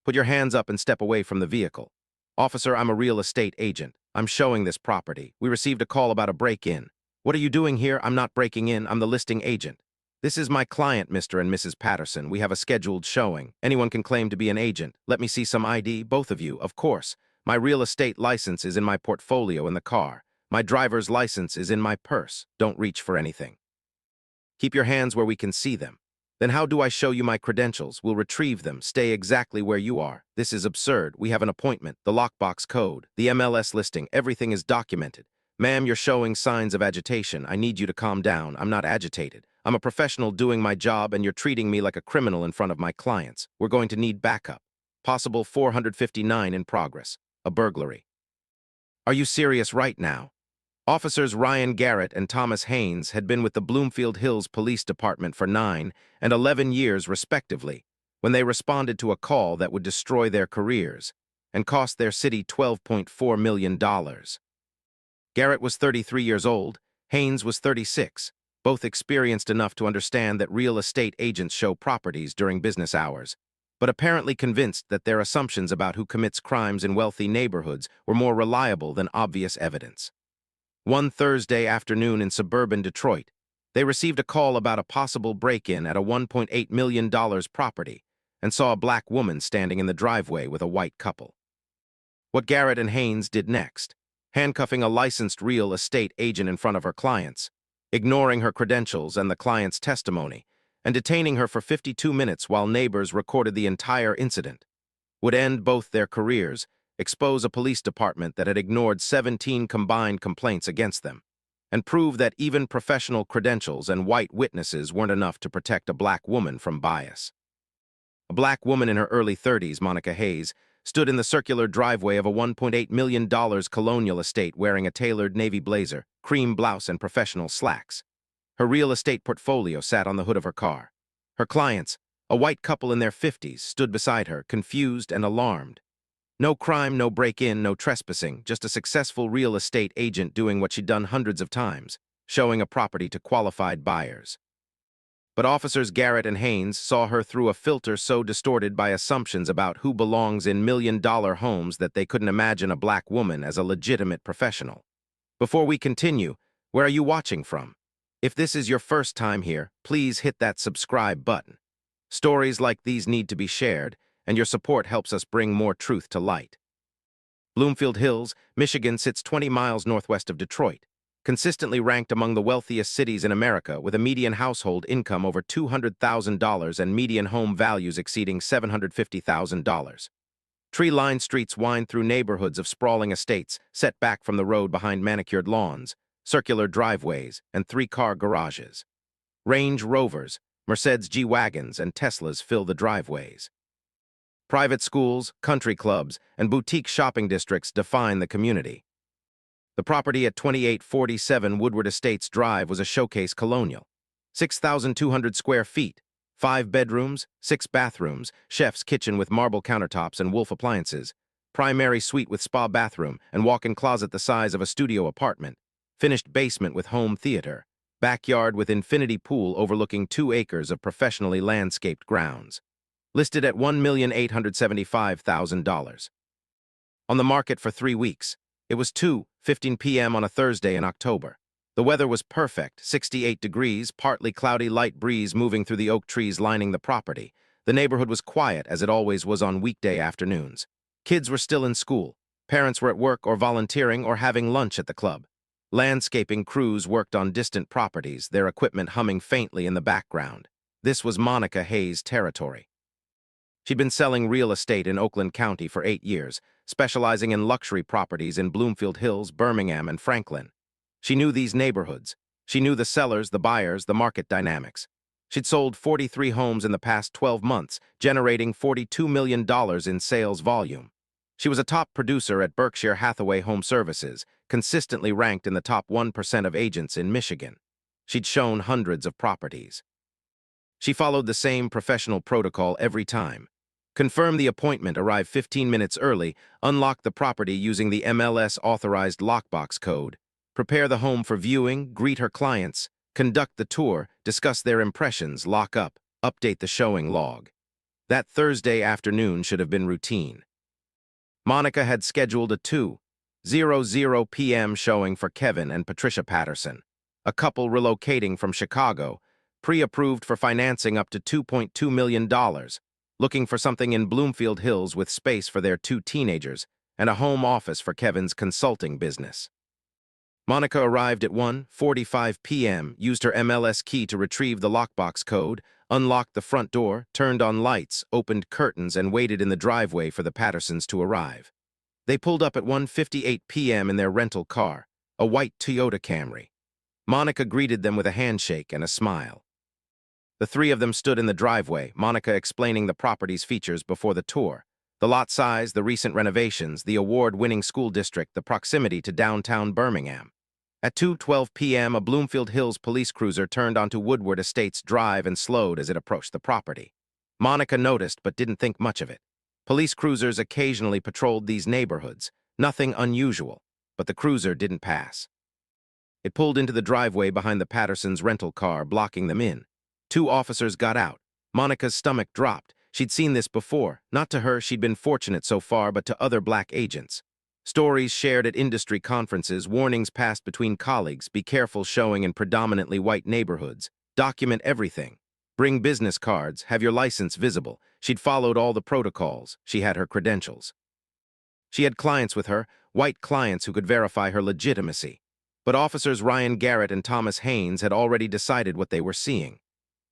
Put your hands up and step away from the vehicle. Officer, I'm a real estate agent. I'm showing this property. We received a call about a break-in. What are you doing here? I'm not breaking in. I'm the listing agent. This is my client, Mr. and Mrs. Patterson. We have a scheduled showing. Anyone can claim to be an agent. Let me see some ID, both of you, of course. My real estate license is in my portfolio in the car. My driver's license is in my purse. Don't reach for anything. Keep your hands where we can see them. Then how do I show you my credentials? We'll retrieve them. Stay exactly where you are. This is absurd. We have an appointment, the lockbox code, the MLS listing. Everything is documented. Ma'am, you're showing signs of agitation. I need you to calm down. I'm not agitated. I'm a professional doing my job, and you're treating me like a criminal in front of my clients. We're going to need backup. Possible 459 in progress. A burglary. Are you serious right now? Officers Ryan Garrett and Thomas Haynes had been with the Bloomfield Hills Police Department for 9 and 11 years respectively when they responded to a call that would destroy their careers and cost their city $12.4 million. Garrett was 33 years old, Haynes was 36, both experienced enough to understand that real estate agents show properties during business hours, but apparently convinced that their assumptions about who commits crimes in wealthy neighborhoods were more reliable than obvious evidence. One Thursday afternoon in suburban Detroit, they received a call about a possible break-in at a $1.8 million property and saw a black woman standing in the driveway with a white couple. What Garrett and Haynes did next, handcuffing a licensed real estate agent in front of her clients, ignoring her credentials and the client's testimony, and detaining her for 52 minutes while neighbors recorded the entire incident, would end both their careers, expose a police department that had ignored 17 combined complaints against them, and prove that even professional credentials and white witnesses weren't enough to protect a black woman from bias. A black woman in her early 30s, Monica Hayes, stood in the circular driveway of a $1.8 million colonial estate wearing a tailored navy blazer, cream blouse, and professional slacks. Her real estate portfolio sat on the hood of her car. Her clients, a white couple in their 50s, stood beside her, confused and alarmed. No crime, no break-in, no trespassing, just a successful real estate agent doing what she'd done hundreds of times, showing a property to qualified buyers. But officers Garrett and Haynes saw her through a filter so distorted by assumptions about who belongs in million-dollar homes that they couldn't imagine a black woman as a legitimate professional. Before we continue, where are you watching from? If this is your first time here, please hit that subscribe button. Stories like these need to be shared, and your support helps us bring more truth to light. Bloomfield Hills, Michigan sits 20 miles northwest of Detroit, consistently ranked among the wealthiest cities in America with a median household income over $200,000 and median home values exceeding $750,000. Tree-lined streets wind through neighborhoods of sprawling estates set back from the road behind manicured lawns, circular driveways, and 3-car garages. Range Rovers, Mercedes G-Wagons, and Teslas fill the driveways. Private schools, country clubs, and boutique shopping districts define the community. The property at 2847 Woodward Estates Drive was a showcase colonial. 6,200 square feet, 5 bedrooms, 6 bathrooms, chef's kitchen with marble countertops and Wolf appliances, primary suite with spa bathroom and walk-in closet the size of a studio apartment, finished basement with home theater, backyard with infinity pool overlooking 2 acres of professionally landscaped grounds. Listed at $1,875,000. On the market for 3 weeks. It was 2:15 p.m. on a Thursday in October. The weather was perfect, 68 degrees, partly cloudy, light breeze moving through the oak trees lining the property. The neighborhood was quiet, as it always was on weekday afternoons. Kids were still in school. Parents were at work or volunteering or having lunch at the club. Landscaping crews worked on distant properties, their equipment humming faintly in the background. This was Monica Hayes' territory. She'd been selling real estate in Oakland County for 8 years, specializing in luxury properties in Bloomfield Hills, Birmingham, and Franklin. She knew these neighborhoods. She knew the sellers, the buyers, the market dynamics. She'd sold 43 homes in the past 12 months, generating $42 million in sales volume. She was a top producer at Berkshire Hathaway Home Services, consistently ranked in the top 1% of agents in Michigan. She'd shown hundreds of properties. She followed the same professional protocol every time. Confirm the appointment, arrive 15 minutes early, unlock the property using the MLS-authorized lockbox code, prepare the home for viewing, greet her clients, conduct the tour, discuss their impressions, lock up, update the showing log. That Thursday afternoon should have been routine. Monica had scheduled a 2:00 p.m. showing for Kevin and Patricia Patterson, a couple relocating from Chicago, pre-approved for financing up to $2.2 million, looking for something in Bloomfield Hills with space for their 2 teenagers and a home office for Kevin's consulting business. Monica arrived at 1:45 p.m., used her MLS key to retrieve the lockbox code, unlocked the front door, turned on lights, opened curtains, and waited in the driveway for the Pattersons to arrive. They pulled up at 1:58 p.m. in their rental car, a white Toyota Camry. Monica greeted them with a handshake and a smile. The 3 of them stood in the driveway, Monica explaining the property's features before the tour: the lot size, the recent renovations, the award-winning school district, the proximity to downtown Birmingham. At 2:12 p.m., a Bloomfield Hills police cruiser turned onto Woodward Estates Drive and slowed as it approached the property. Monica noticed but didn't think much of it. Police cruisers occasionally patrolled these neighborhoods, nothing unusual, but the cruiser didn't pass. It pulled into the driveway behind the Pattersons' rental car, blocking them in. 2 officers got out. Monica's stomach dropped. She'd seen this before. Not to her, she'd been fortunate so far, but to other black agents. Stories shared at industry conferences, warnings passed between colleagues: be careful showing in predominantly white neighborhoods. Document everything. Bring business cards, have your license visible. She'd followed all the protocols. She had her credentials. She had clients with her, white clients who could verify her legitimacy. But officers Ryan Garrett and Thomas Haynes had already decided what they were seeing.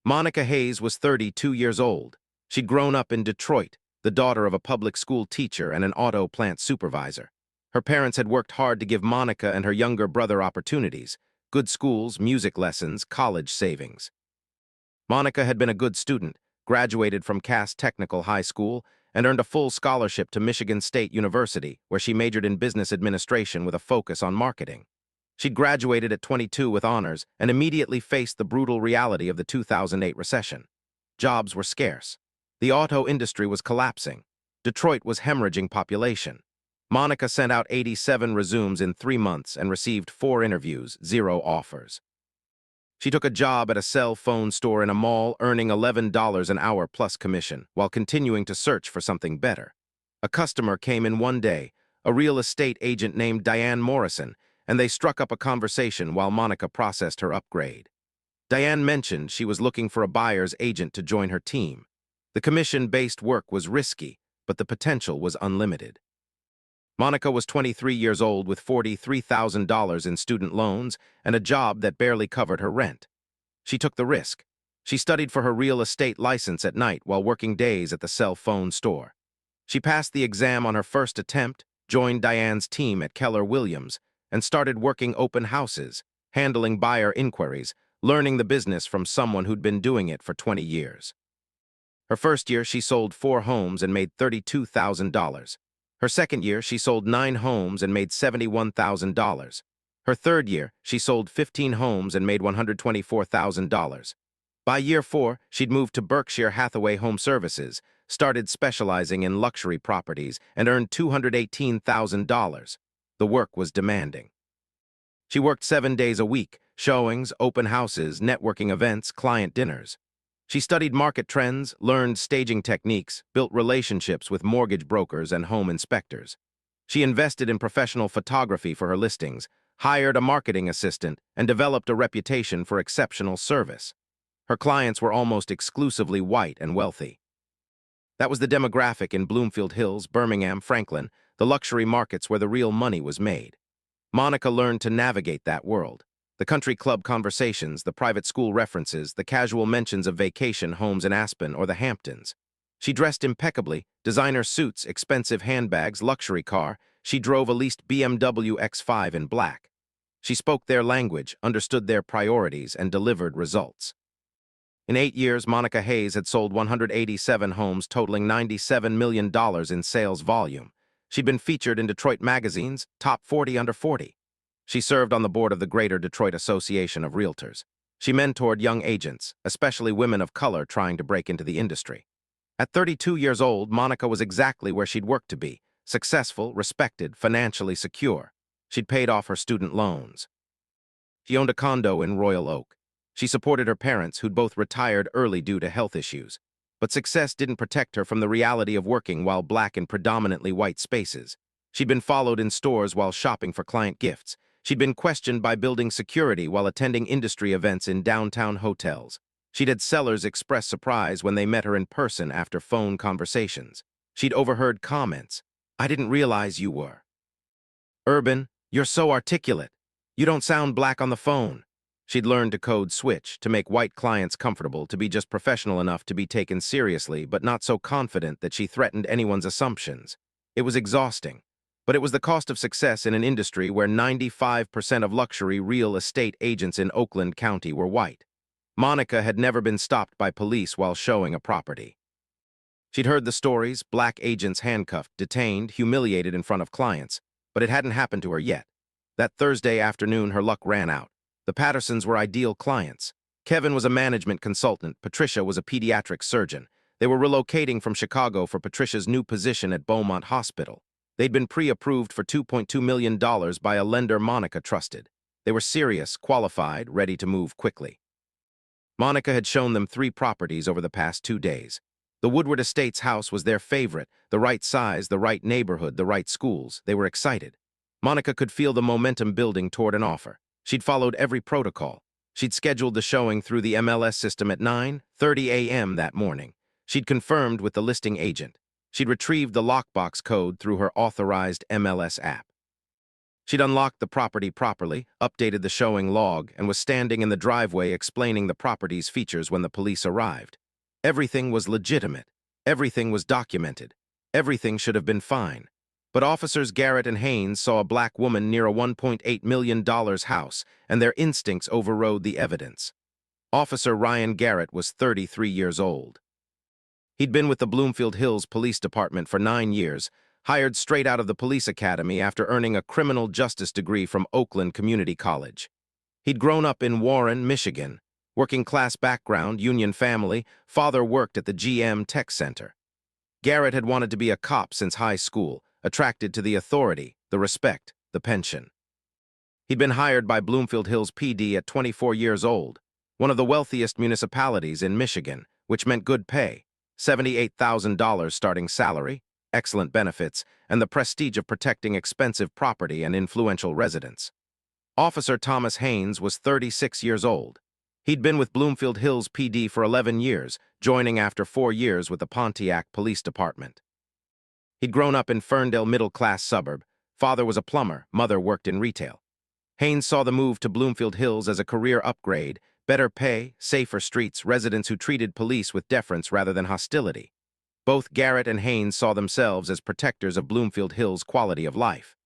Monica Hayes was 32 years old. She'd grown up in Detroit, the daughter of a public school teacher and an auto plant supervisor. Her parents had worked hard to give Monica and her younger brother opportunities: good schools, music lessons, college savings. Monica had been a good student, graduated from Cass Technical High School, and earned a full scholarship to Michigan State University, where she majored in business administration with a focus on marketing. She'd graduated at 22 with honors and immediately faced the brutal reality of the 2008 recession. Jobs were scarce. The auto industry was collapsing. Detroit was hemorrhaging population. Monica sent out 87 resumes in 3 months and received 4 interviews, 0 offers. She took a job at a cell phone store in a mall, earning $11 an hour plus commission, while continuing to search for something better. A customer came in one day, a real estate agent named Diane Morrison, and they struck up a conversation while Monica processed her upgrade. Diane mentioned she was looking for a buyer's agent to join her team. The commission-based work was risky, but the potential was unlimited. Monica was 23 years old with $43,000 in student loans and a job that barely covered her rent. She took the risk. She studied for her real estate license at night while working days at the cell phone store. She passed the exam on her first attempt, joined Diane's team at Keller Williams, and started working open houses, handling buyer inquiries, learning the business from someone who'd been doing it for 20 years. Her first year, she sold 4 homes and made $32,000. Her second year, she sold 9 homes and made $71,000. Her third year, she sold 15 homes and made $124,000. By year 4, she'd moved to Berkshire Hathaway Home Services, started specializing in luxury properties, and earned $218,000. The work was demanding. She worked 7 days a week: showings, open houses, networking events, client dinners. She studied market trends, learned staging techniques, built relationships with mortgage brokers and home inspectors. She invested in professional photography for her listings, hired a marketing assistant, and developed a reputation for exceptional service. Her clients were almost exclusively white and wealthy. That was the demographic in Bloomfield Hills, Birmingham, Franklin, the luxury markets where the real money was made. Monica learned to navigate that world. The country club conversations, the private school references, the casual mentions of vacation homes in Aspen or the Hamptons. She dressed impeccably: designer suits, expensive handbags, luxury car. She drove a leased BMW X5 in black. She spoke their language, understood their priorities, and delivered results. In 8 years, Monica Hayes had sold 187 homes, totaling $97 million in sales volume. She'd been featured in Detroit magazine's Top 40 Under 40. She served on the board of the Greater Detroit Association of Realtors. She mentored young agents, especially women of color trying to break into the industry. At 32 years old, Monica was exactly where she'd worked to be: successful, respected, financially secure. She'd paid off her student loans. She owned a condo in Royal Oak. She supported her parents, who'd both retired early due to health issues. But success didn't protect her from the reality of working while black in predominantly white spaces. She'd been followed in stores while shopping for client gifts. She'd been questioned by building security while attending industry events in downtown hotels. She'd had sellers express surprise when they met her in person after phone conversations. She'd overheard comments. "I didn't realize you were urban. You're so articulate. You don't sound black on the phone." She'd learned to code switch, to make white clients comfortable, to be just professional enough to be taken seriously, but not so confident that she threatened anyone's assumptions. It was exhausting, but it was the cost of success in an industry where 95% of luxury real estate agents in Oakland County were white. Monica had never been stopped by police while showing a property. She'd heard the stories, black agents handcuffed, detained, humiliated in front of clients, but it hadn't happened to her yet. That Thursday afternoon, her luck ran out. The Pattersons were ideal clients. Kevin was a management consultant. Patricia was a pediatric surgeon. They were relocating from Chicago for Patricia's new position at Beaumont Hospital. They'd been pre-approved for $2.2 million by a lender Monica trusted. They were serious, qualified, ready to move quickly. Monica had shown them 3 properties over the past 2 days. The Woodward Estates house was their favorite, the right size, the right neighborhood, the right schools. They were excited. Monica could feel the momentum building toward an offer. She'd followed every protocol. She'd scheduled the showing through the MLS system at 9:30 a.m. that morning. She'd confirmed with the listing agent. She'd retrieved the lockbox code through her authorized MLS app. She'd unlocked the property properly, updated the showing log, and was standing in the driveway explaining the property's features when the police arrived. Everything was legitimate. Everything was documented. Everything should have been fine. But officers Garrett and Haynes saw a black woman near a $1.8 million house, and their instincts overrode the evidence. Officer Ryan Garrett was 33 years old. He'd been with the Bloomfield Hills Police Department for 9 years, hired straight out of the police academy after earning a criminal justice degree from Oakland Community College. He'd grown up in Warren, Michigan. Working-class background, union family, father worked at the GM Tech Center. Garrett had wanted to be a cop since high school, attracted to the authority, the respect, the pension. He'd been hired by Bloomfield Hills PD at 24 years old, one of the wealthiest municipalities in Michigan, which meant good pay, $78,000 starting salary, excellent benefits, and the prestige of protecting expensive property and influential residents. Officer Thomas Haynes was 36 years old. He'd been with Bloomfield Hills PD for 11 years, joining after 4 years with the Pontiac Police Department. He'd grown up in Ferndale middle-class suburb. Father was a plumber, mother worked in retail. Haynes saw the move to Bloomfield Hills as a career upgrade, better pay, safer streets, residents who treated police with deference rather than hostility. Both Garrett and Haynes saw themselves as protectors of Bloomfield Hills' quality of life.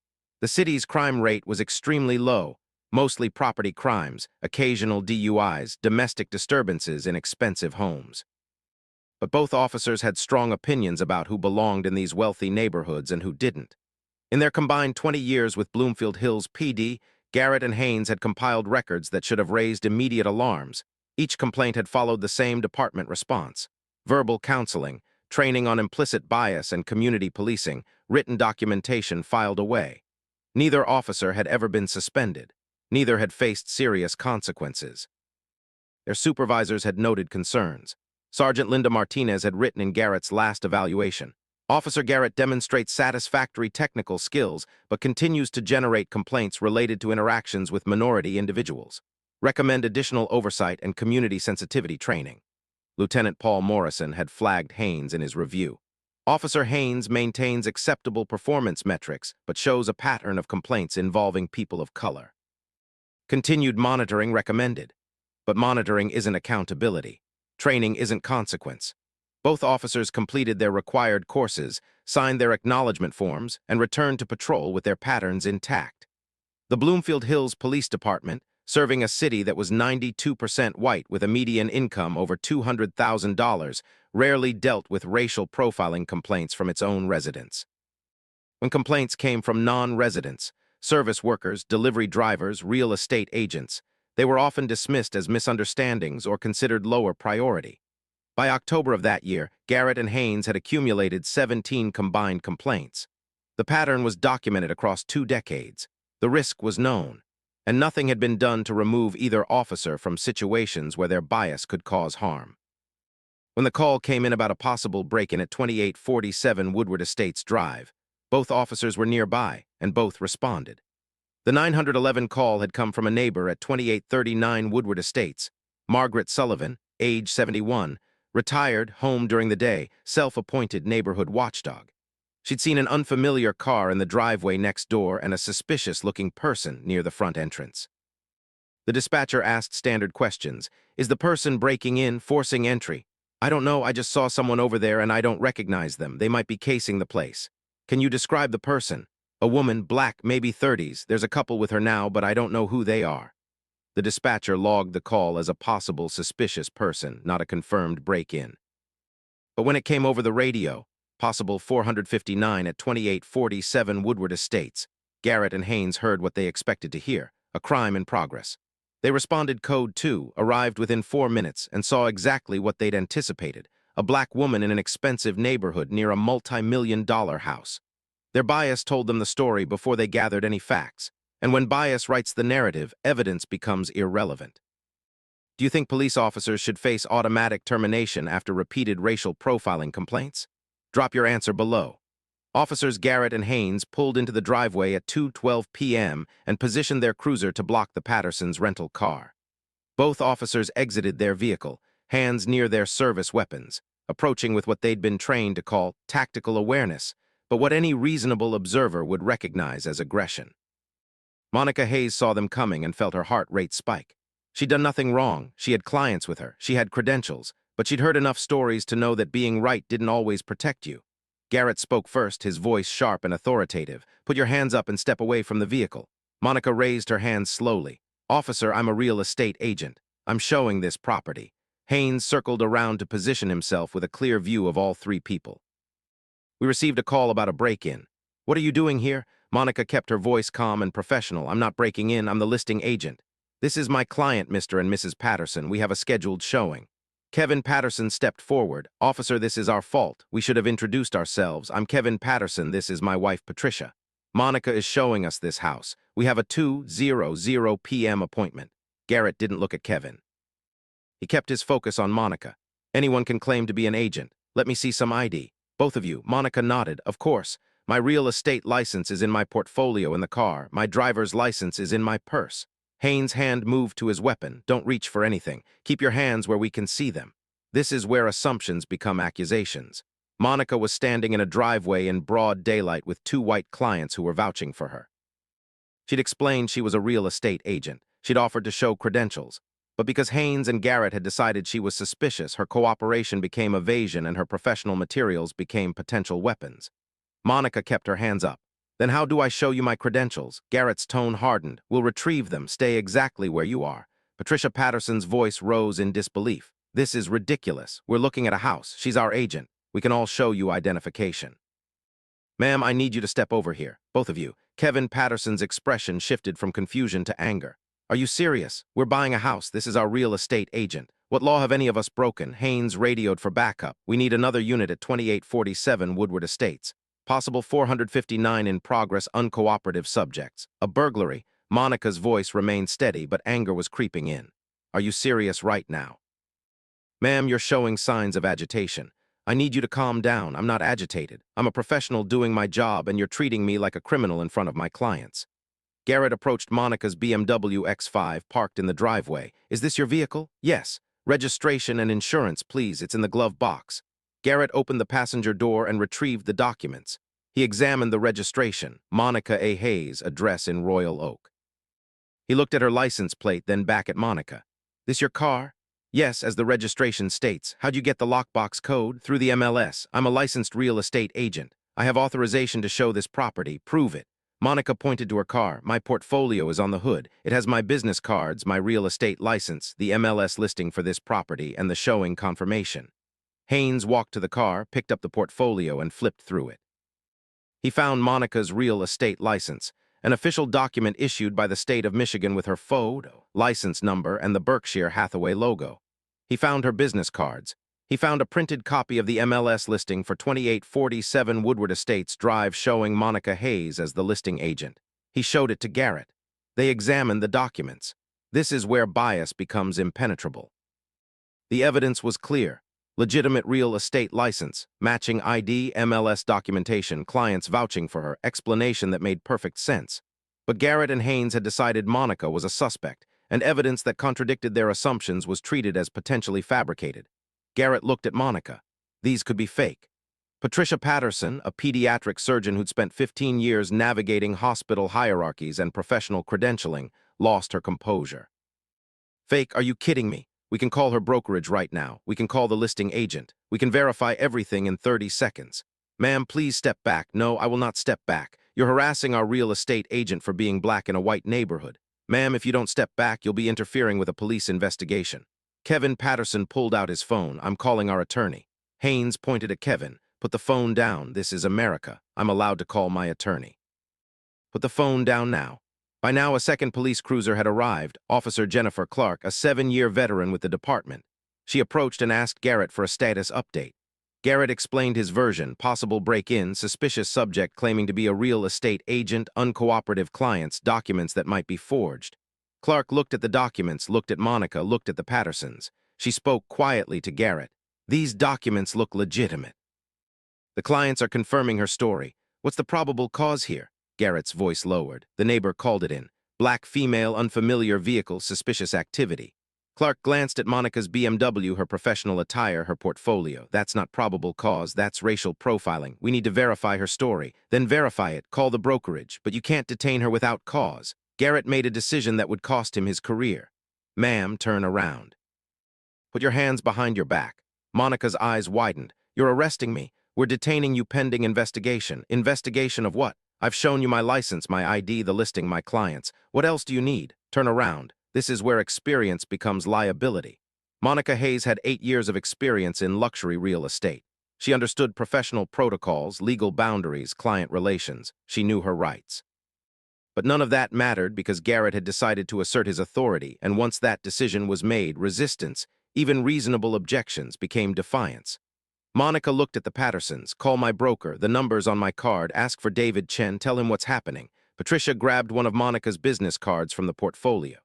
The city's crime rate was extremely low, mostly property crimes, occasional DUIs, domestic disturbances in expensive homes. But both officers had strong opinions about who belonged in these wealthy neighborhoods and who didn't. In their combined 20 years with Bloomfield Hills PD, Garrett and Haynes had compiled records that should have raised immediate alarms. Each complaint had followed the same department response: verbal counseling, training on implicit bias and community policing, written documentation filed away. Neither officer had ever been suspended. Neither had faced serious consequences. Their supervisors had noted concerns. Sergeant Linda Martinez had written in Garrett's last evaluation, "Officer Garrett demonstrates satisfactory technical skills, but continues to generate complaints related to interactions with minority individuals. Recommend additional oversight and community sensitivity training." Lieutenant Paul Morrison had flagged Haynes in his review. "Officer Haynes maintains acceptable performance metrics, but shows a pattern of complaints involving people of color. Continued monitoring recommended." But monitoring isn't accountability. Training isn't consequence. Both officers completed their required courses, signed their acknowledgement forms, and returned to patrol with their patterns intact. The Bloomfield Hills Police Department, serving a city that was 92% white with a median income over $200,000, rarely dealt with racial profiling complaints from its own residents. When complaints came from non-residents, service workers, delivery drivers, real estate agents, they were often dismissed as misunderstandings or considered lower priority. By October of that year, Garrett and Haynes had accumulated 17 combined complaints. The pattern was documented across 2 decades. The risk was known, and nothing had been done to remove either officer from situations where their bias could cause harm. When the call came in about a possible break-in at 2847 Woodward Estates Drive, both officers were nearby, and both responded. The 911 call had come from a neighbor at 2839 Woodward Estates, Margaret Sullivan, age 71, retired, home during the day, self-appointed neighborhood watchdog. She'd seen an unfamiliar car in the driveway next door and a suspicious-looking person near the front entrance. The dispatcher asked standard questions. Is the person breaking in, forcing entry? I don't know, I just saw someone over there and I don't recognize them. They might be casing the place. Can you describe the person? A woman, black, maybe 30s. There's a couple with her now, but I don't know who they are. The dispatcher logged the call as a possible suspicious person, not a confirmed break-in. But when it came over the radio, possible 459 at 2847 Woodward Estates, Garrett and Haynes heard what they expected to hear, a crime in progress. They responded code 2, arrived within 4 minutes, and saw exactly what they'd anticipated, a black woman in an expensive neighborhood near a multi-million-dollar house. Their bias told them the story before they gathered any facts, and when bias writes the narrative, evidence becomes irrelevant. Do you think police officers should face automatic termination after repeated racial profiling complaints? Drop your answer below. Officers Garrett and Haynes pulled into the driveway at 2:12 p.m. and positioned their cruiser to block the Pattersons' rental car. Both officers exited their vehicle, hands near their service weapons, approaching with what they'd been trained to call tactical awareness, but what any reasonable observer would recognize as aggression. Monica Hayes saw them coming and felt her heart rate spike. She'd done nothing wrong, she had clients with her, she had credentials, but she'd heard enough stories to know that being right didn't always protect you. Garrett spoke first, his voice sharp and authoritative. Put your hands up and step away from the vehicle. Monica raised her hands slowly. Officer, I'm a real estate agent. I'm showing this property. Haynes circled around to position himself with a clear view of all three people. We received a call about a break-in. What are you doing here? Monica kept her voice calm and professional. I'm not breaking in, I'm the listing agent. This is my client, Mr. and Mrs. Patterson. We have a scheduled showing. Kevin Patterson stepped forward. Officer, this is our fault. We should have introduced ourselves. I'm Kevin Patterson. This is my wife, Patricia. Monica is showing us this house. We have a 2:00 p.m. appointment. Garrett didn't look at Kevin. He kept his focus on Monica. Anyone can claim to be an agent. Let me see some ID. Both of you. Monica nodded. Of course. My real estate license is in my portfolio in the car. My driver's license is in my purse. Haynes' hand moved to his weapon. Don't reach for anything. Keep your hands where we can see them. This is where assumptions become accusations. Monica was standing in a driveway in broad daylight with two white clients who were vouching for her. She'd explained she was a real estate agent. She'd offered to show credentials. But because Haynes and Garrett had decided she was suspicious, her cooperation became evasion and her professional materials became potential weapons. Monica kept her hands up. Then how do I show you my credentials? Garrett's tone hardened. We'll retrieve them. Stay exactly where you are. Patricia Patterson's voice rose in disbelief. This is ridiculous. We're looking at a house. She's our agent. We can all show you identification. Ma'am, I need you to step over here. Both of you. Kevin Patterson's expression shifted from confusion to anger. Are you serious? We're buying a house. This is our real estate agent. What law have any of us broken? Haynes radioed for backup. We need another unit at 2847 Woodward Estates. Possible 459 in progress uncooperative subjects. A burglary. Monica's voice remained steady, but anger was creeping in. Are you serious right now? Ma'am, you're showing signs of agitation. I need you to calm down. I'm not agitated. I'm a professional doing my job, and you're treating me like a criminal in front of my clients. Garrett approached Monica's BMW X5 parked in the driveway. Is this your vehicle? Yes. Registration and insurance, please. It's in the glove box. Garrett opened the passenger door and retrieved the documents. He examined the registration, Monica A. Hayes, address in Royal Oak. He looked at her license plate, then back at Monica. This your car? Yes, as the registration states. How'd you get the lockbox code? Through the MLS. I'm a licensed real estate agent. I have authorization to show this property. Prove it. Monica pointed to her car. My portfolio is on the hood. It has my business cards, my real estate license, the MLS listing for this property, and the showing confirmation. Haynes walked to the car, picked up the portfolio, and flipped through it. He found Monica's real estate license, an official document issued by the state of Michigan with her photo, license number, and the Berkshire Hathaway logo. He found her business cards. He found a printed copy of the MLS listing for 2847 Woodward Estates Drive showing Monica Hayes as the listing agent. He showed it to Garrett. They examined the documents. This is where bias becomes impenetrable. The evidence was clear. Legitimate real estate license, matching ID, MLS documentation, clients vouching for her, explanation that made perfect sense. But Garrett and Haynes had decided Monica was a suspect, and evidence that contradicted their assumptions was treated as potentially fabricated. Garrett looked at Monica. These could be fake. Patricia Patterson, a pediatric surgeon who'd spent 15 years navigating hospital hierarchies and professional credentialing, lost her composure. Fake, are you kidding me? We can call her brokerage right now. We can call the listing agent. We can verify everything in 30 seconds. Ma'am, please step back. No, I will not step back. You're harassing our real estate agent for being black in a white neighborhood. Ma'am, if you don't step back, you'll be interfering with a police investigation. Kevin Patterson pulled out his phone. I'm calling our attorney. Haynes pointed at Kevin. Put the phone down. This is America. I'm allowed to call my attorney. Put the phone down now. By now, a second police cruiser had arrived, Officer Jennifer Clark, a 7-year veteran with the department. She approached and asked Garrett for a status update. Garrett explained his version, possible break-in, suspicious subject claiming to be a real estate agent, uncooperative clients, documents that might be forged. Clark looked at the documents, looked at Monica, looked at the Pattersons. She spoke quietly to Garrett. These documents look legitimate. The clients are confirming her story. What's the probable cause here? Garrett's voice lowered. The neighbor called it in. Black female, unfamiliar vehicle, suspicious activity. Clark glanced at Monica's BMW, her professional attire, her portfolio. That's not probable cause, that's racial profiling. We need to verify her story. Then verify it, call the brokerage. But you can't detain her without cause. Garrett made a decision that would cost him his career. Ma'am, turn around. Put your hands behind your back. Monica's eyes widened. You're arresting me. We're detaining you pending investigation. Investigation of what? I've shown you my license, my ID, the listing, my clients. What else do you need? Turn around. This is where experience becomes liability. Monica Hayes had 8 years of experience in luxury real estate. She understood professional protocols, legal boundaries, client relations. She knew her rights. But none of that mattered because Garrett had decided to assert his authority, and once that decision was made, resistance, even reasonable objections, became defiance. Monica looked at the Pattersons. Call my broker, the number's on my card, ask for David Chen, tell him what's happening. Patricia grabbed one of Monica's business cards from the portfolio.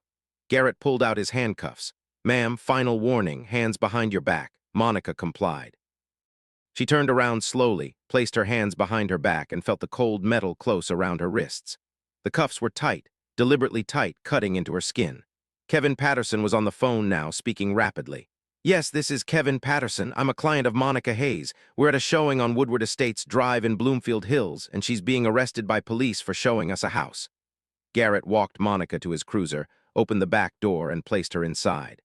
Garrett pulled out his handcuffs. Ma'am, final warning, hands behind your back. Monica complied. She turned around slowly, placed her hands behind her back, and felt the cold metal close around her wrists. The cuffs were tight, deliberately tight, cutting into her skin. Kevin Patterson was on the phone now, speaking rapidly. Yes, this is Kevin Patterson. I'm a client of Monica Hayes. We're at a showing on Woodward Estates Drive in Bloomfield Hills, and she's being arrested by police for showing us a house. Garrett walked Monica to his cruiser, opened the back door, and placed her inside.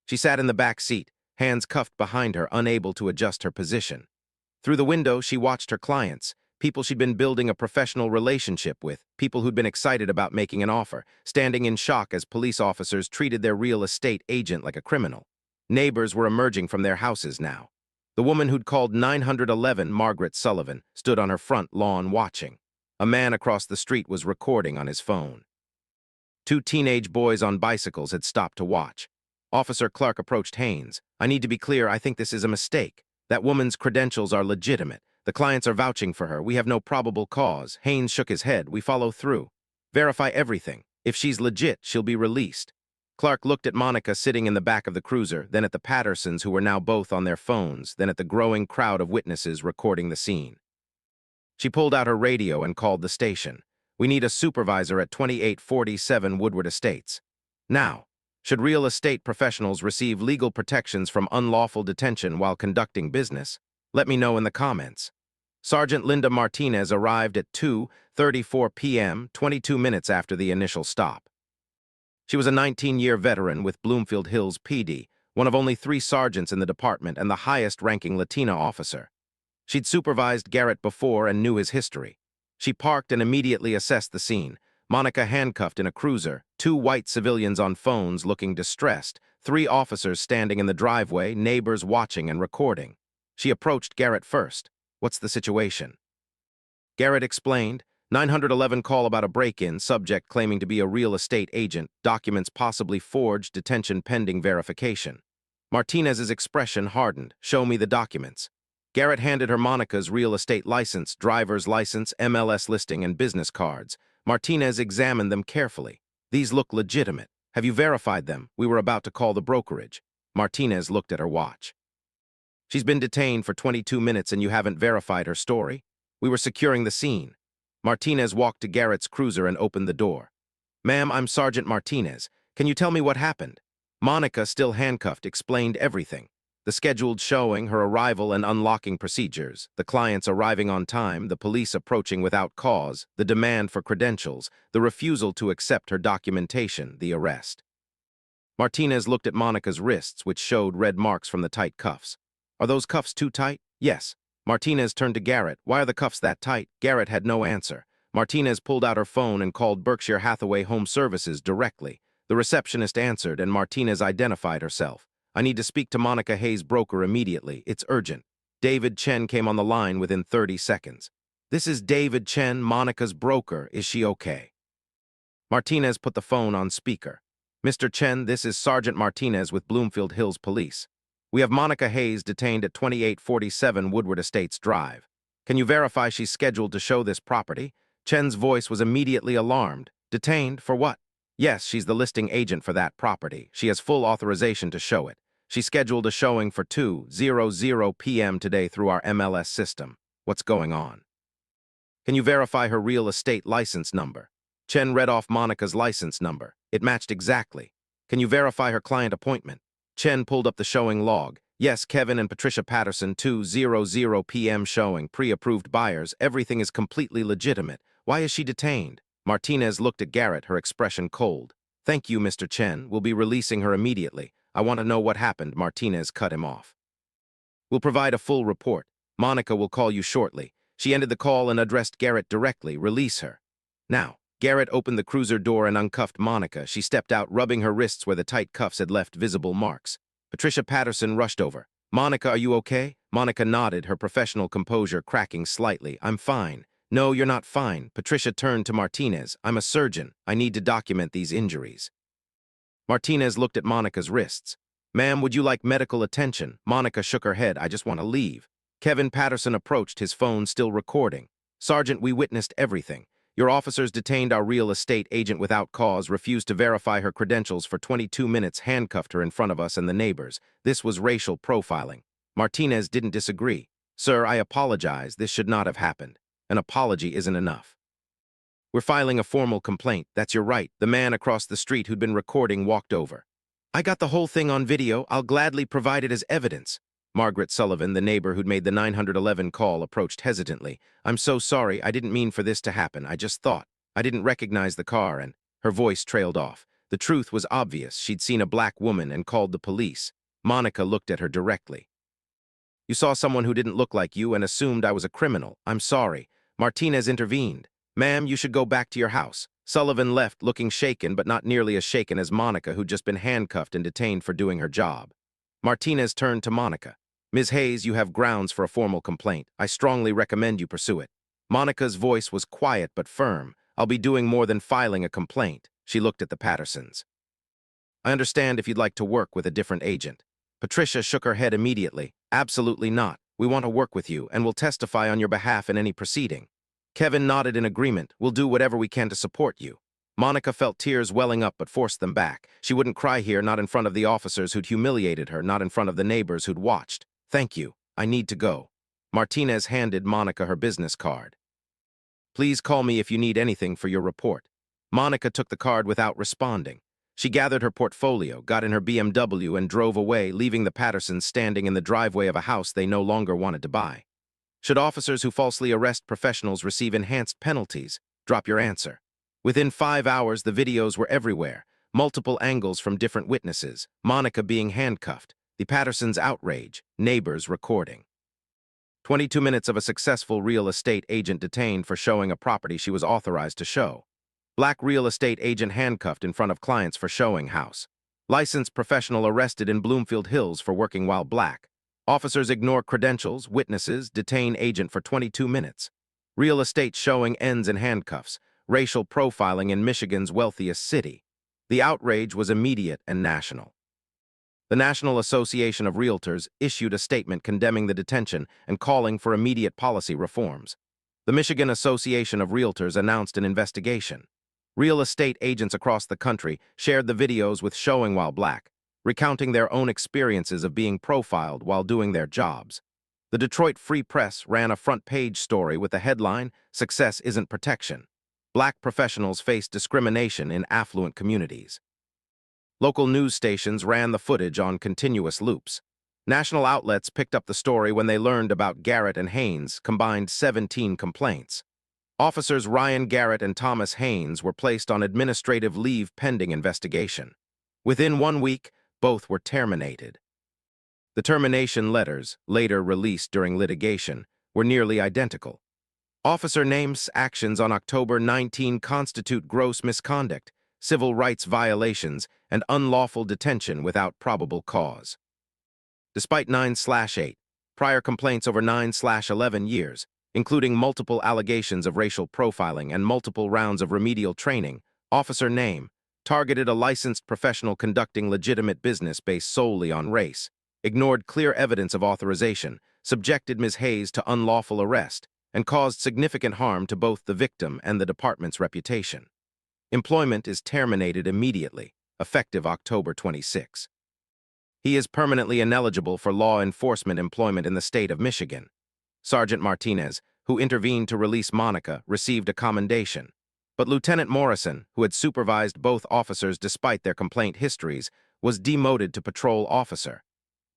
She sat in the back seat, hands cuffed behind her, unable to adjust her position. Through the window, she watched her clients, people she'd been building a professional relationship with, people who'd been excited about making an offer, standing in shock as police officers treated their real estate agent like a criminal. Neighbors were emerging from their houses now. The woman who'd called 911, Margaret Sullivan, stood on her front lawn watching. A man across the street was recording on his phone. 2 teenage boys on bicycles had stopped to watch. Officer Clark approached Haynes. I need to be clear, I think this is a mistake. That woman's credentials are legitimate. The clients are vouching for her. We have no probable cause. Haynes shook his head. We follow through. Verify everything. If she's legit, she'll be released. Clark looked at Monica sitting in the back of the cruiser, then at the Pattersons who were now both on their phones, then at the growing crowd of witnesses recording the scene. She pulled out her radio and called the station. We need a supervisor at 2847 Woodward Estates. Now, should real estate professionals receive legal protections from unlawful detention while conducting business? Let me know in the comments. Sergeant Linda Martinez arrived at 2:34 p.m., 22 minutes after the initial stop. She was a 19-year veteran with Bloomfield Hills PD, one of only 3 sergeants in the department and the highest-ranking Latina officer. She'd supervised Garrett before and knew his history. She parked and immediately assessed the scene. Monica handcuffed in a cruiser, 2 white civilians on phones looking distressed, 3 officers standing in the driveway, neighbors watching and recording. She approached Garrett first. What's the situation? Garrett explained. 911 call about a break-in, subject claiming to be a real estate agent, documents possibly forged, detention pending verification. Martinez's expression hardened. Show me the documents. Garrett handed her Monica's real estate license, driver's license, MLS listing, and business cards. Martinez examined them carefully. These look legitimate. Have you verified them? We were about to call the brokerage. Martinez looked at her watch. She's been detained for 22 minutes and you haven't verified her story? We were securing the scene. Martinez walked to Garrett's cruiser and opened the door. Ma'am, I'm Sergeant Martinez. Can you tell me what happened? Monica, still handcuffed, explained everything. The scheduled showing, her arrival and unlocking procedures, the clients arriving on time, the police approaching without cause, the demand for credentials, the refusal to accept her documentation, the arrest. Martinez looked at Monica's wrists, which showed red marks from the tight cuffs. Are those cuffs too tight? Yes. Martinez turned to Garrett. Why are the cuffs that tight? Garrett had no answer. Martinez pulled out her phone and called Berkshire Hathaway Home Services directly. The receptionist answered, and Martinez identified herself. I need to speak to Monica Hayes' broker immediately. It's urgent. David Chen came on the line within 30 seconds. This is David Chen, Monica's broker. Is she okay? Martinez put the phone on speaker. Mr. Chen, this is Sergeant Martinez with Bloomfield Hills Police. We have Monica Hayes detained at 2847 Woodward Estates Drive. Can you verify she's scheduled to show this property? Chen's voice was immediately alarmed. Detained? For what? Yes, she's the listing agent for that property. She has full authorization to show it. She scheduled a showing for 2:00 p.m. today through our MLS system. What's going on? Can you verify her real estate license number? Chen read off Monica's license number. It matched exactly. Can you verify her client appointment? Chen pulled up the showing log. Yes, Kevin and Patricia Patterson, 2:00 p.m. showing, pre-approved buyers. Everything is completely legitimate. Why is she detained? Martinez looked at Garrett, her expression cold. Thank you, Mr. Chen. We'll be releasing her immediately. I want to know what happened. Martinez cut him off. We'll provide a full report. Monica will call you shortly. She ended the call and addressed Garrett directly. Release her. Now. Garrett opened the cruiser door and uncuffed Monica. She stepped out, rubbing her wrists where the tight cuffs had left visible marks. Patricia Patterson rushed over. Monica, are you okay? Monica nodded, her professional composure cracking slightly. I'm fine. No, you're not fine. Patricia turned to Martinez. I'm a surgeon. I need to document these injuries. Martinez looked at Monica's wrists. Ma'am, would you like medical attention? Monica shook her head. I just want to leave. Kevin Patterson approached, his phone still recording. Sergeant, we witnessed everything. Your officers detained our real estate agent without cause, refused to verify her credentials for 22 minutes, handcuffed her in front of us and the neighbors. This was racial profiling. Martinez didn't disagree. Sir, I apologize. This should not have happened. An apology isn't enough. We're filing a formal complaint. That's your right. The man across the street who'd been recording walked over. I got the whole thing on video. I'll gladly provide it as evidence. Margaret Sullivan, the neighbor who'd made the 911 call, approached hesitantly. I'm so sorry. I didn't mean for this to happen. I just thought. I didn't recognize the car, and her voice trailed off. The truth was obvious. She'd seen a black woman and called the police. Monica looked at her directly. You saw someone who didn't look like you and assumed I was a criminal. I'm sorry. Martinez intervened. Ma'am, you should go back to your house. Sullivan left, looking shaken, but not nearly as shaken as Monica, who'd just been handcuffed and detained for doing her job. Martinez turned to Monica. Ms. Hayes, you have grounds for a formal complaint. I strongly recommend you pursue it. Monica's voice was quiet but firm. I'll be doing more than filing a complaint. She looked at the Pattersons. I understand if you'd like to work with a different agent. Patricia shook her head immediately. Absolutely not. We want to work with you and will testify on your behalf in any proceeding. Kevin nodded in agreement. We'll do whatever we can to support you. Monica felt tears welling up but forced them back. She wouldn't cry here, not in front of the officers who'd humiliated her, not in front of the neighbors who'd watched. Thank you. I need to go. Martinez handed Monica her business card. Please call me if you need anything for your report. Monica took the card without responding. She gathered her portfolio, got in her BMW, and drove away, leaving the Pattersons standing in the driveway of a house they no longer wanted to buy. Should officers who falsely arrest professionals receive enhanced penalties? Drop your answer. Within 5 hours, the videos were everywhere. Multiple angles from different witnesses. Monica being handcuffed. The Pattersons' outrage. Neighbors recording. 22 minutes of a successful real estate agent detained for showing a property she was authorized to show. Black real estate agent handcuffed in front of clients for showing house. Licensed professional arrested in Bloomfield Hills for working while black. Officers ignore credentials, witnesses, detain agent for 22 minutes. Real estate showing ends in handcuffs. Racial profiling in Michigan's wealthiest city. The outrage was immediate and national. The National Association of Realtors issued a statement condemning the detention and calling for immediate policy reforms. The Michigan Association of Realtors announced an investigation. Real estate agents across the country shared the videos with showing while black. recounting their own experiences of being profiled while doing their jobs. The Detroit Free Press ran a front-page story with the headline, "Success Isn't Protection. Black professionals face discrimination in affluent communities." Local news stations ran the footage on continuous loops. National outlets picked up the story when they learned about Garrett and Haynes' combined 17 complaints. Officers Ryan Garrett and Thomas Haynes were placed on administrative leave pending investigation. Within 1 week, both were terminated. The termination letters, later released during litigation, were nearly identical. Officer Names' actions on October 19 constitute gross misconduct, civil rights violations, and unlawful detention without probable cause. Despite 9/8 prior complaints over 9/11 years, including multiple allegations of racial profiling and multiple rounds of remedial training, Officer Name targeted a licensed professional conducting legitimate business based solely on race, ignored clear evidence of authorization, subjected Ms. Hayes to unlawful arrest, and caused significant harm to both the victim and the department's reputation. Employment is terminated immediately, effective October 26. He is permanently ineligible for law enforcement employment in the state of Michigan. Sergeant Martinez, who intervened to release Monica, received a commendation. But Lieutenant Morrison, who had supervised both officers despite their complaint histories, was demoted to patrol officer.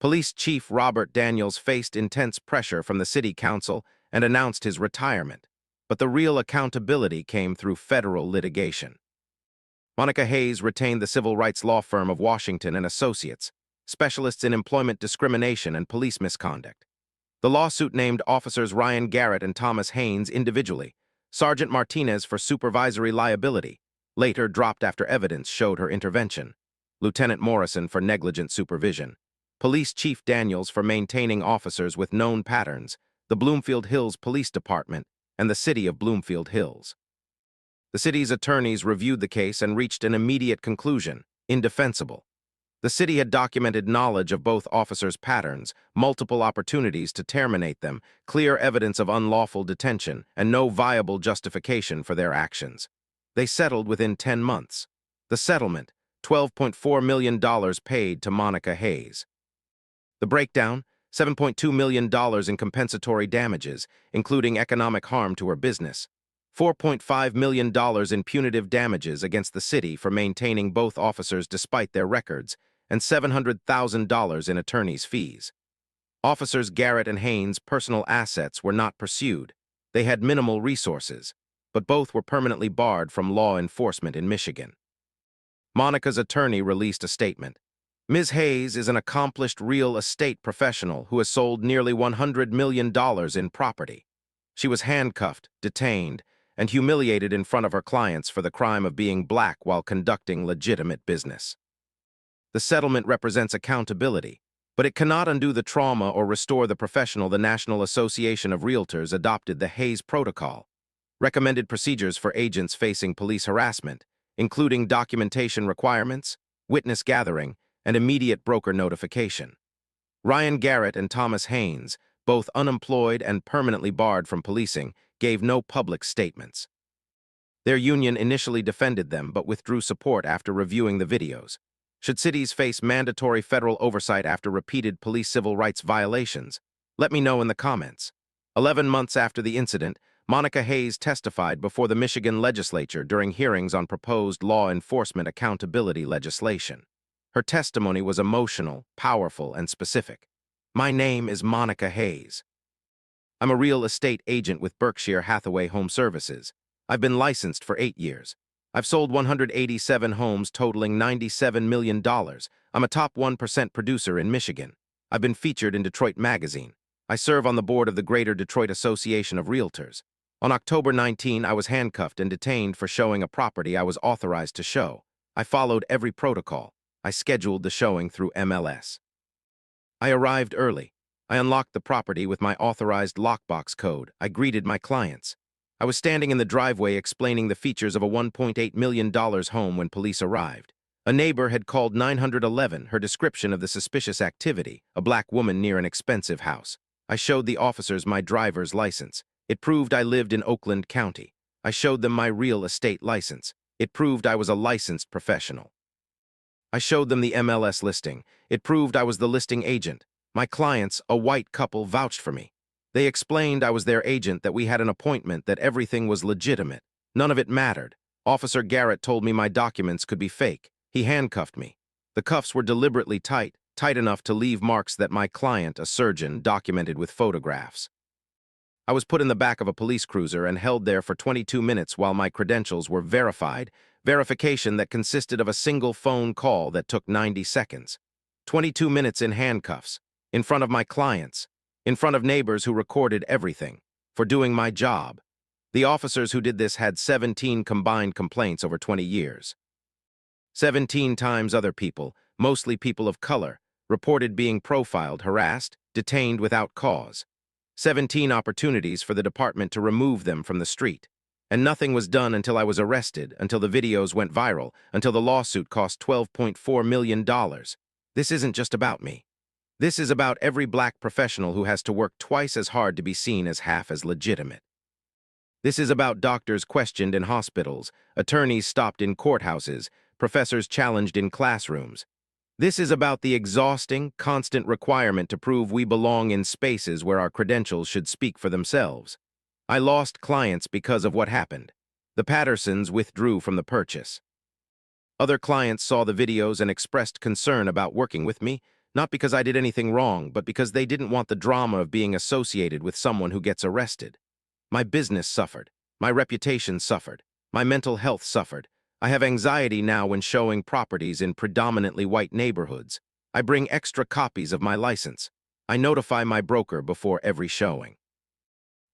Police Chief Robert Daniels faced intense pressure from the city council and announced his retirement. But the real accountability came through federal litigation. Monica Hayes retained the civil rights law firm of Washington and Associates, specialists in employment discrimination and police misconduct. The lawsuit named officers Ryan Garrett and Thomas Haynes individually, Sergeant Martinez for supervisory liability, later dropped after evidence showed her intervention, Lieutenant Morrison for negligent supervision, Police Chief Daniels for maintaining officers with known patterns, the Bloomfield Hills Police Department, and the City of Bloomfield Hills. The city's attorneys reviewed the case and reached an immediate conclusion: indefensible. The city had documented knowledge of both officers' patterns, multiple opportunities to terminate them, clear evidence of unlawful detention, and no viable justification for their actions. They settled within 10 months. The settlement, $12.4 million paid to Monica Hayes. The breakdown, $7.2 million in compensatory damages, including economic harm to her business, $4.5 million in punitive damages against the city for maintaining both officers despite their records, and $700,000 in attorney's fees. Officers Garrett and Haynes' personal assets were not pursued. They had minimal resources, but both were permanently barred from law enforcement in Michigan. Monica's attorney released a statement. Ms. Hayes is an accomplished real estate professional who has sold nearly $100 million in property. She was handcuffed, detained, and humiliated in front of her clients for the crime of being black while conducting legitimate business. The settlement represents accountability, but it cannot undo the trauma or restore the professional. The National Association of Realtors adopted the Hayes Protocol, recommended procedures for agents facing police harassment, including documentation requirements, witness gathering, and immediate broker notification. Ryan Garrett and Thomas Haynes, both unemployed and permanently barred from policing, gave no public statements. Their union initially defended them but withdrew support after reviewing the videos. Should cities face mandatory federal oversight after repeated police civil rights violations? Let me know in the comments. 11 months after the incident, Monica Hayes testified before the Michigan legislature during hearings on proposed law enforcement accountability legislation. Her testimony was emotional, powerful, and specific. My name is Monica Hayes. I'm a real estate agent with Berkshire Hathaway Home Services. I've been licensed for 8 years. I've sold 187 homes totaling $97 million. I'm a top 1% producer in Michigan. I've been featured in Detroit Magazine. I serve on the board of the Greater Detroit Association of Realtors. On October 19, I was handcuffed and detained for showing a property I was authorized to show. I followed every protocol. I scheduled the showing through MLS. I arrived early. I unlocked the property with my authorized lockbox code. I greeted my clients. I was standing in the driveway explaining the features of a $1.8 million home when police arrived. A neighbor had called 911 her description of the suspicious activity, a black woman near an expensive house. I showed the officers my driver's license. It proved I lived in Oakland County. I showed them my real estate license. It proved I was a licensed professional. I showed them the MLS listing. It proved I was the listing agent. My clients, a white couple, vouched for me. They explained I was their agent, that we had an appointment, that everything was legitimate. None of it mattered. Officer Garrett told me my documents could be fake. He handcuffed me. The cuffs were deliberately tight, tight enough to leave marks that my client, a surgeon, documented with photographs. I was put in the back of a police cruiser and held there for 22 minutes while my credentials were verified, verification that consisted of a single phone call that took 90 seconds. 22 minutes in handcuffs, in front of my clients, in front of neighbors who recorded everything, for doing my job. The officers who did this had 17 combined complaints over 20 years. 17 times other people, mostly people of color, reported being profiled, harassed, detained without cause. 17 opportunities for the department to remove them from the street. And nothing was done until I was arrested, until the videos went viral, until the lawsuit cost $12.4 million. This isn't just about me. This is about every black professional who has to work twice as hard to be seen as half as legitimate. This is about doctors questioned in hospitals, attorneys stopped in courthouses, professors challenged in classrooms. This is about the exhausting, constant requirement to prove we belong in spaces where our credentials should speak for themselves. I lost clients because of what happened. The Pattersons withdrew from the purchase. Other clients saw the videos and expressed concern about working with me, not because I did anything wrong, but because they didn't want the drama of being associated with someone who gets arrested. My business suffered. My reputation suffered. My mental health suffered. I have anxiety now when showing properties in predominantly white neighborhoods. I bring extra copies of my license. I notify my broker before every showing.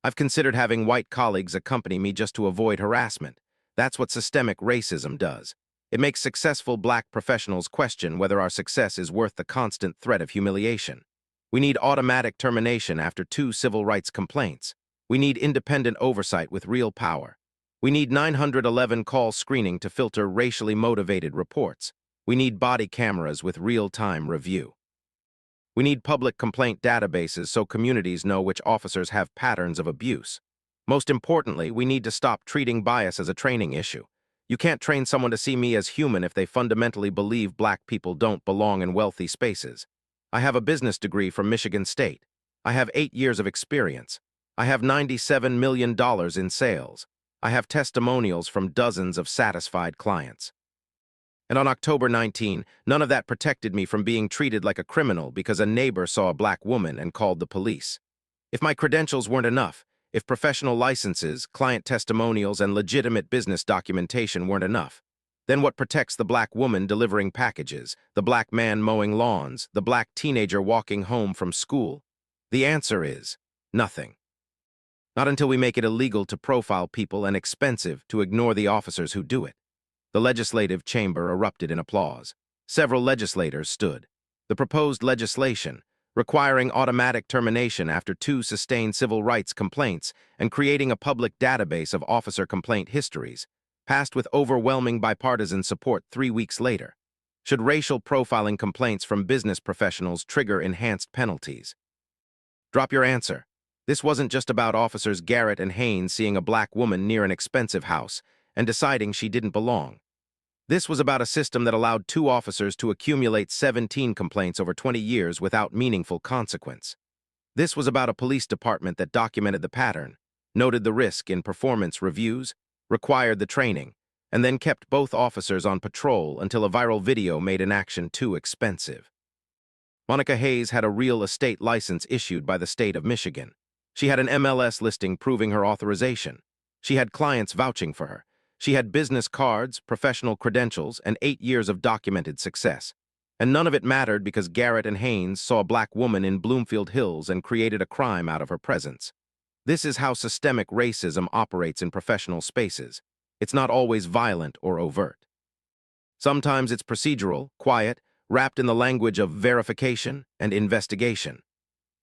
I've considered having white colleagues accompany me just to avoid harassment. That's what systemic racism does. It makes successful black professionals question whether our success is worth the constant threat of humiliation. We need automatic termination after 2 civil rights complaints. We need independent oversight with real power. We need 911 call screening to filter racially motivated reports. We need body cameras with real-time review. We need public complaint databases so communities know which officers have patterns of abuse. Most importantly, we need to stop treating bias as a training issue. You can't train someone to see me as human if they fundamentally believe black people don't belong in wealthy spaces. I have a business degree from Michigan State. I have 8 years of experience. I have $97 million in sales. I have testimonials from dozens of satisfied clients. And on October 19, none of that protected me from being treated like a criminal because a neighbor saw a black woman and called the police. If my credentials weren't enough, if professional licenses, client testimonials, and legitimate business documentation weren't enough, then what protects the black woman delivering packages, the black man mowing lawns, the black teenager walking home from school? The answer is nothing. Not until we make it illegal to profile people and expensive to ignore the officers who do it. The legislative chamber erupted in applause. Several legislators stood. The proposed legislation, requiring automatic termination after 2 sustained civil rights complaints and creating a public database of officer complaint histories, passed with overwhelming bipartisan support 3 weeks later. Should racial profiling complaints from business professionals trigger enhanced penalties? Drop your answer. This wasn't just about officers Garrett and Haynes seeing a black woman near an expensive house and deciding she didn't belong. This was about a system that allowed 2 officers to accumulate 17 complaints over 20 years without meaningful consequence. This was about a police department that documented the pattern, noted the risk in performance reviews, required the training, and then kept both officers on patrol until a viral video made inaction too expensive. Monica Hayes had a real estate license issued by the state of Michigan. She had an MLS listing proving her authorization. She had clients vouching for her. She had business cards, professional credentials, and 8 years of documented success. And none of it mattered because Garrett and Haynes saw a black woman in Bloomfield Hills and created a crime out of her presence. This is how systemic racism operates in professional spaces. It's not always violent or overt. Sometimes it's procedural, quiet, wrapped in the language of verification and investigation.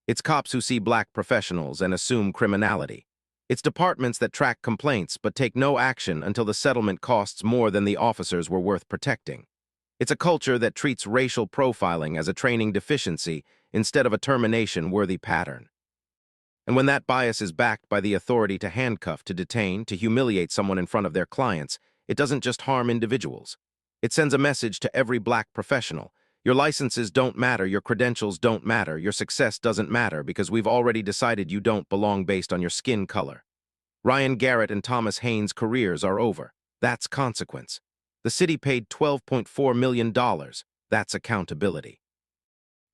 It's cops who see black professionals and assume criminality. It's departments that track complaints but take no action until the settlement costs more than the officers were worth protecting. It's a culture that treats racial profiling as a training deficiency instead of a termination-worthy pattern. And when that bias is backed by the authority to handcuff, to detain, to humiliate someone in front of their clients, it doesn't just harm individuals. It sends a message to every black professional. Your licenses don't matter, your credentials don't matter, your success doesn't matter because we've already decided you don't belong based on your skin color. Ryan Garrett and Thomas Haynes' careers are over. That's consequence. The city paid $12.4 million. That's accountability.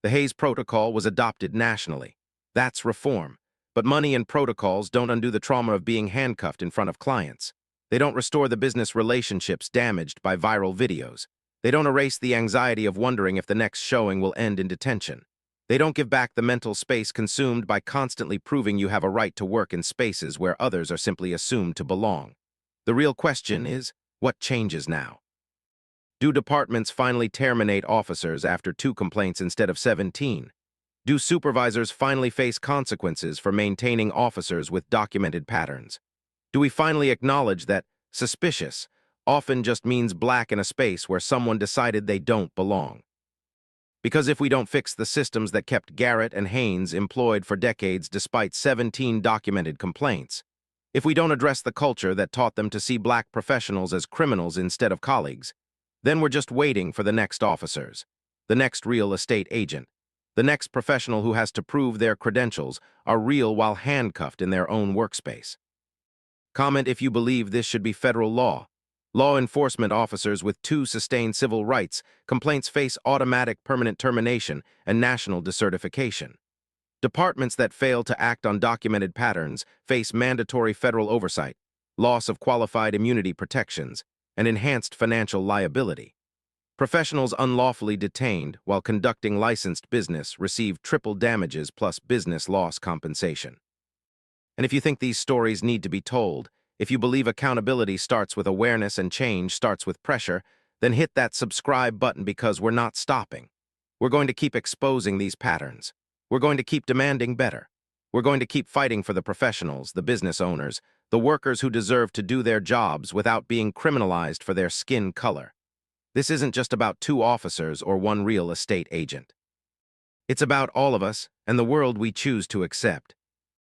The Hayes Protocol was adopted nationally. That's reform. But money and protocols don't undo the trauma of being handcuffed in front of clients. They don't restore the business relationships damaged by viral videos. They don't erase the anxiety of wondering if the next showing will end in detention. They don't give back the mental space consumed by constantly proving you have a right to work in spaces where others are simply assumed to belong. The real question is, what changes now? Do departments finally terminate officers after 2 complaints instead of 17? Do supervisors finally face consequences for maintaining officers with documented patterns? Do we finally acknowledge that suspicious often just means black in a space where someone decided they don't belong? Because if we don't fix the systems that kept Garrett and Haynes employed for decades despite 17 documented complaints, if we don't address the culture that taught them to see black professionals as criminals instead of colleagues, then we're just waiting for the next officers, the next real estate agent, the next professional who has to prove their credentials are real while handcuffed in their own workspace. Comment if you believe this should be federal law. Law enforcement officers with 2 sustained civil rights complaints face automatic permanent termination and national decertification. Departments that fail to act on documented patterns face mandatory federal oversight, loss of qualified immunity protections, and enhanced financial liability. Professionals unlawfully detained while conducting licensed business receive triple damages plus business loss compensation. And if you think these stories need to be told, if you believe accountability starts with awareness and change starts with pressure, then hit that subscribe button because we're not stopping. We're going to keep exposing these patterns. We're going to keep demanding better. We're going to keep fighting for the professionals, the business owners, the workers who deserve to do their jobs without being criminalized for their skin color. This isn't just about 2 officers or 1 real estate agent. It's about all of us and the world we choose to accept.